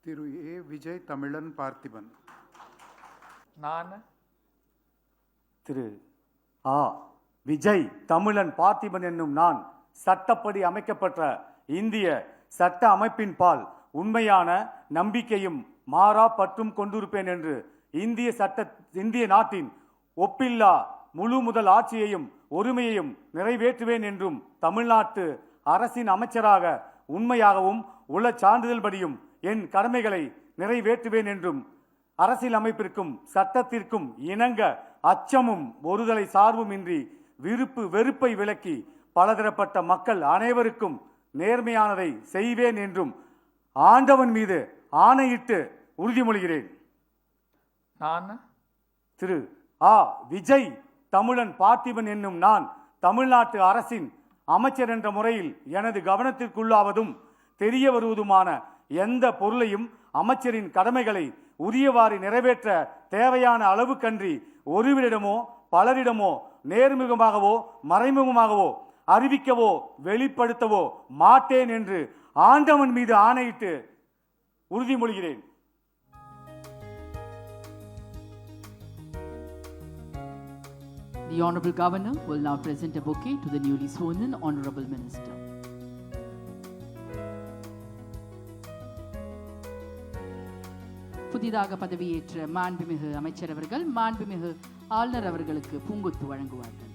திரு ஏ. விஜய் தமிழன் பார்த்திபன். நான் திரு ஆ. விஜய் தமிழன் பார்த்திபன் என்னும் நான் சட்டப்படி அமைக்கப்பட்ட இந்திய சட்ட அமைப்பின் பால் உண்மையான நம்பிக்கையும் மாறா பற்றும் கொண்டிருப்பேன் என்று இந்திய நாட்டின் ஒப்பில்லா முழு முதல் ஆட்சியையும் ஒருமையையும் நிறைவேற்றுவேன் என்றும் தமிழ்நாட்டு அரசின் அமைச்சராக உண்மையாகவும் உள்ள சான்றிதழ்படியும் என் கடமைகளை நிறைவேற்றுவேன் என்றும் அரசியல் அமைப்பிற்கும் சட்டத்திற்கும் இணங்க அச்சமும் ஒருதலை சார்பும் இன்றி வெறுப்பை விலக்கி பலதரப்பட்ட மக்கள் அனைவருக்கும் நேர்மையானதை செய்வேன் என்றும் ஆண்டவன் மீது ஆணையிட்டு உறுதிமொழிகிறேன். நான் திரு ஆ. விஜய் தமிழன் பார்த்திபன் என்னும் நான் தமிழ்நாட்டு அரசின் அமைச்சர் என்ற முறையில் எனது கவனத்திற்குள்ளாவதும் தெரிய வருவதுமான எந்த பொருளையும் அமைச்சரின் கடமைகளை உரியவாறு நிறைவேற்ற தேவையான அளவுக்கன்றி ஒருவரிடமோ பலரிடமோ நேர்முகமாகவோ மறைமுகமாகவோ அறிவிக்கவோ வெளிப்படுத்தவோ மாட்டேன் என்று ஆண்டவன் மீது ஆணையிட்டு உறுதிமொழிகிறேன். The Honourable Governor will now present a bouquet to the newly sworn in Honourable Minister. புதிதாக பதவியேற்ற மாண்புமிகு அமைச்சர் அவர்கள் மாண்புமிகு ஆளுநர் அவர்களுக்கு பூங்கொத்து வழங்குவார்கள்.